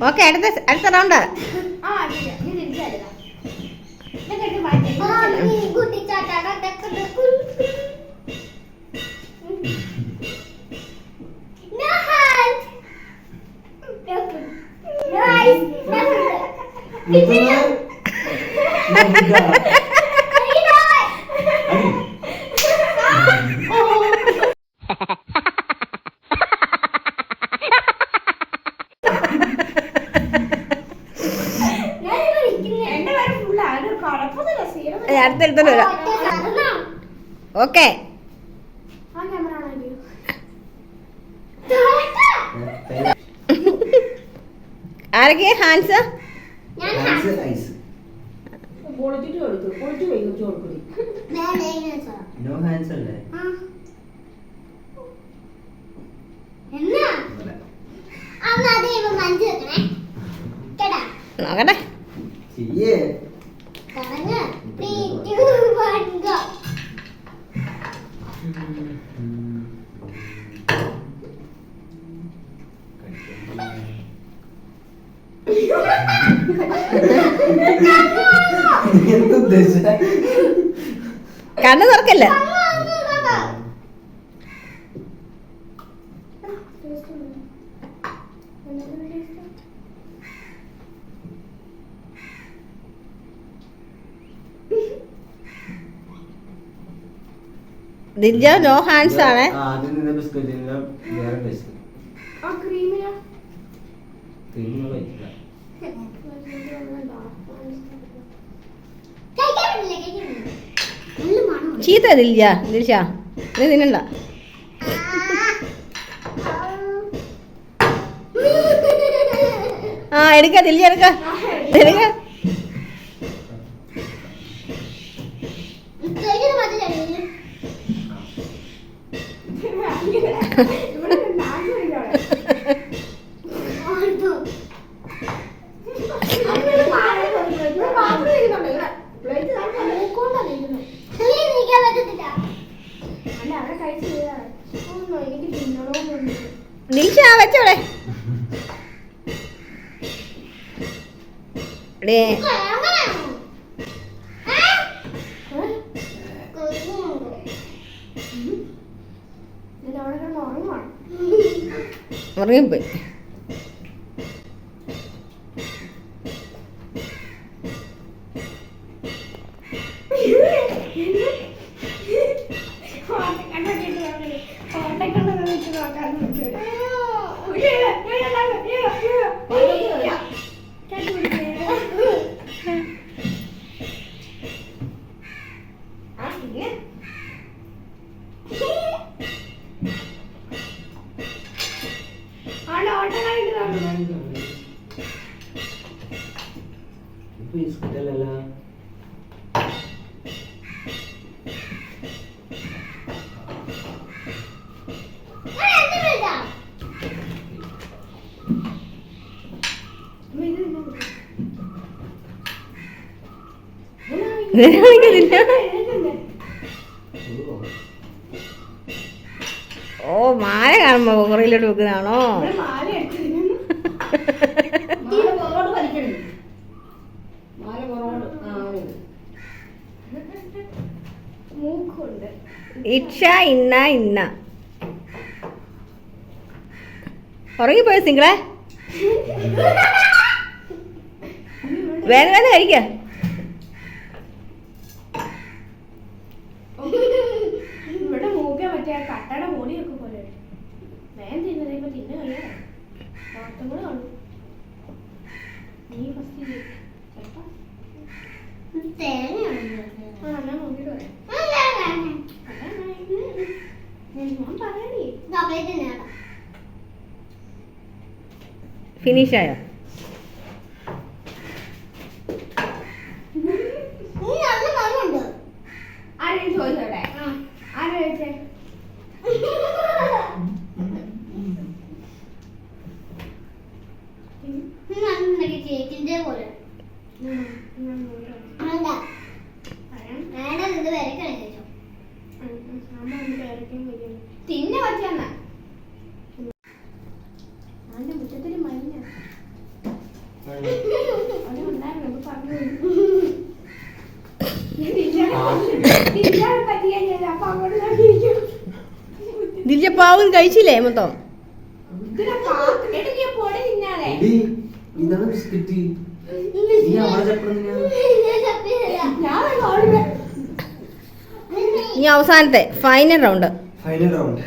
Okay, അടുത്ത round. അടുത്തെടുത്തോണ്ട് വരാം. Okay, ആരൊക്കെ ഹാൻസ്? നോക്കട്ടെ. കണ്ണ് തുറക്കല്ല. ദിൽജ നോ ഹാൻഡ്സ് ആണ്. ചീത്ത ദിൽജ, ദിൽഷ നീ തിന്നണ്ട. ആ എടുക്ക ദിൽജ, എടുക്ക. ദിൽഷ വെച്ചോടെ. ഉറങ്ങിപ്പോയി. ഓ, മാല കാണുമ്പോ കുറയിലോട്ട് വെക്കുന്നതാണോ? ഇക്ഷ ഇന്ന ഇന്ന ഉറങ്ങിപ്പോയ സിംഗിളെ. വേറെ വേറെ കഴിക്ക. ഇവിടെ മൂക്ക മറ്റേ കട്ടട പൊടിയൊക്കെ പോലെ വേഗം തിന്നതേപ്പോ തിന്നു കഴിയാ കൂടെ കാണും. നീ ഫസ്റ്റ് ഞാൻ നോക്കിട്ട് പറയാം. ഞാൻ പറയണേ ഫിനിഷായോ? ആരെയും ചോദിച്ചോട്ടെ? ആരാ ചോദിച്ചേ? കേക്കിന്റെ പോലെ തിന്നെ പറ്റിയെന്ന അതിന്റെ മുറ്റത്തിൽ മഞ്ഞ അത് ഉണ്ടായിരുന്നു പറഞ്ഞു പറ്റിയാ അപ്പൊ അങ്ങോട്ട് നോക്കിയിരിക്കും. ദിൽജ പാവൻ കഴിച്ചില്ലേ മൊത്തം? പൊടി തിന്നാതെ ഇതാണ് ബിസ്ക്കറ്റ്. ഇനി അവസാനത്തെ final round. Final round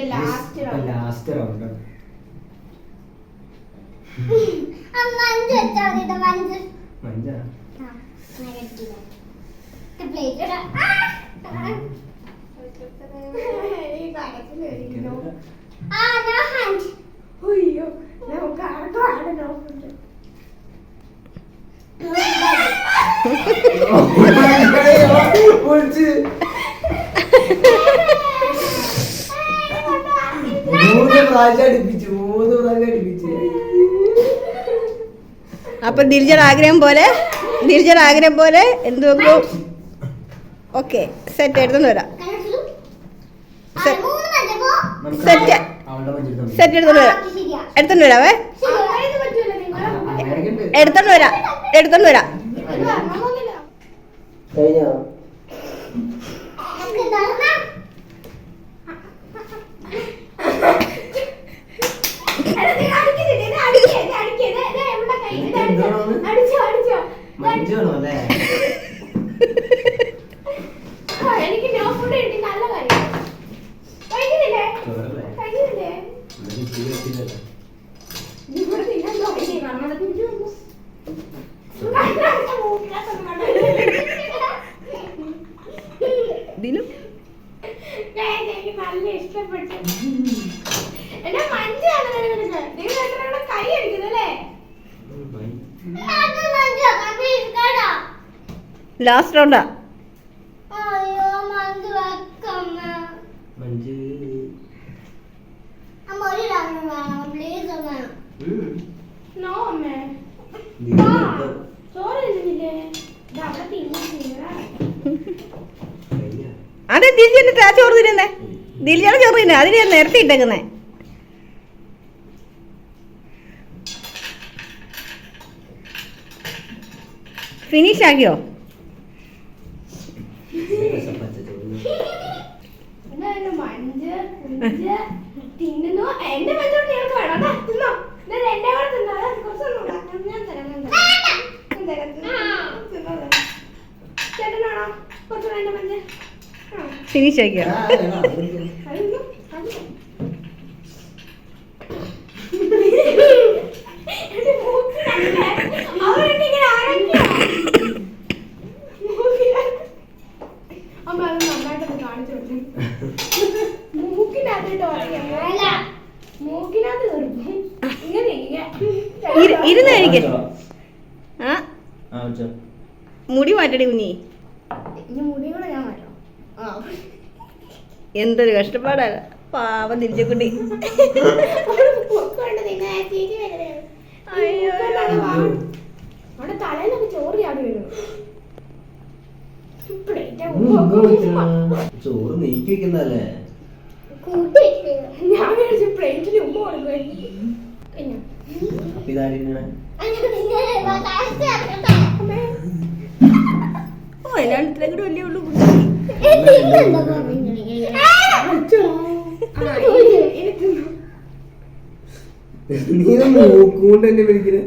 last round മഞ്ച അയ്യോ നമുക്ക് ആർക്കും ആടെ നോക്കുന്നുണ്ട്. മൂന്ന് പ്രാവശ്യം അടുപ്പിച്ചു. അപ്പൊ ദിൽജയുടെ ആഗ്രഹം പോലെ എന്ത് വെക്കും? ഓക്കെ, സെറ്റ് എടുത്തോണ്ട് വരാം. സെറ്റ് എടുത്തോണ്ട് വരാം. എടുത്തോണ്ട് വരാവേ. എടുത്തോണ്ട് വരാം. കഴിഞ്ഞോ? മഞ്ചാണോ അല്ലേ? എനിക്ക് നോ ഫുഡ് കിട്ടി. നല്ല കാര്യം. കഴിക്കുന്നില്ലേ? ഇവിടെ തിന്നാൻ തുടങ്ങി. നമ്മുടെ തിരിച്ചു വന്നു. എനിക്ക് നല്ല ഇഷ്ടപ്പെട്ടു. എന്നെ മഞ്ചാണ് നിങ്ങൾ കൈ അടിക്കുന്നല്ലേ? ലാസ്റ്റ് റൗണ്ടാ. മഞ്ച് നോ അമ്മേ. ചോറ് തിന്നില്ലേ? അവിടെ തിന്നില്ല. അതെ, ദിൽജന്റെ ചോറ് തിന്നേ. ദിൽജയുടെ ചോറ് തിന്നെ. അതിന് ഞാൻ നേരത്തെ ഇട്ടേക്കുന്നേ. ഫിനിഷ് ആക്കിയോ? മഞ്ച് തിന്നുന്നു. എന്റെ മഞ്ചോട്ട് ഞങ്ങൾക്ക് വേണം. തിന്നോ. എന്റെ കൂടെ തിന്നോ. ഞാൻ തരാം. ചേട്ടനാണോ കുറച്ച് വേണ്ട മഞ്ച്? ഫിനിഷ് ആക്കിയോ? ഇരുന്ന് കഴിക്ക. മുടി മാറ്റടി കുഞ്ഞി. മുടി കൂടെ ഞാൻ മാറ്റാം. എന്തൊരു കഷ്ടപ്പാടാണ് പാവം തിരിച്ചുകുട്ടി. അവിടെ തലേന്നൊക്കെ ചോറ് ചാടി വരും. ചോറ് നീക്കി വെക്കുന്നല്ലേ? ഞാൻ വിചാരിച്ചു പ്ലേറ്റിന് ഉമ്മ കൊടുക്കുമായിരുന്നു. അതിനടുത്തേക്കൂടെ വലിയ ഉള്ളു. നീ മൂക്കൊണ്ട് തന്നെ പിടിക്കുന്നത്.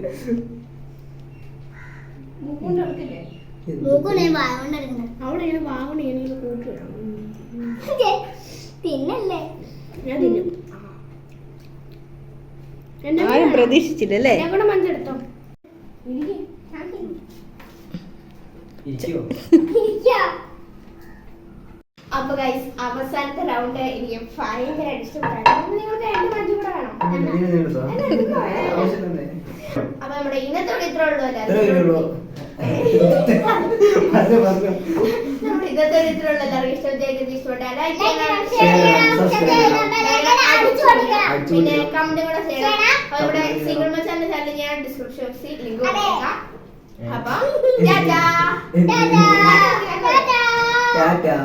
അവിടെ ഇങ്ങനെ വാങ്ങണ കൂട്ടുകയാണ്. തിന്നല്ലേ? ഞാൻ തിന്നും. ആരും പ്രതീക്ഷിച്ചില്ലല്ലേ? ഞാൻ കൂടെ മഞ്ചെടുത്തോ. അപ്പൊ ഗൈസ് അവസാനത്തെ റൗണ്ട് എനിക്ക് ഭയങ്കരമായിട്ട് ഇഷ്ടപ്പെട്ടാണ്. നിങ്ങൾക്ക് രണ്ട് മഞ്ജു കൂടെ വേണം. അപ്പൊ നമ്മുടെ ഇന്നത്തോടെ ഇത്ര ഉള്ളൂ. നമ്മുടെ ഇന്നത്തോടെ ഇത്ര ഉള്ളൂ. എല്ലാവർക്കും ഇഷ്ടപ്പെട്ടാൽ ലൈക്ക് ചെയ്യണം, പിന്നെ കമന്റ് കൂടെ ചെയ്യണം. നമ്മുടെ സിംഗിൾ മച്ചാന്റെ ചാനൽ ഞാൻ ഡിസ്ക്രിപ്ഷൻ ബോക്സിൽ ലിങ്ക് കൊടുത്തേക്കാം. അപ്പം ടാറ്റാ. ടാറ്റാ.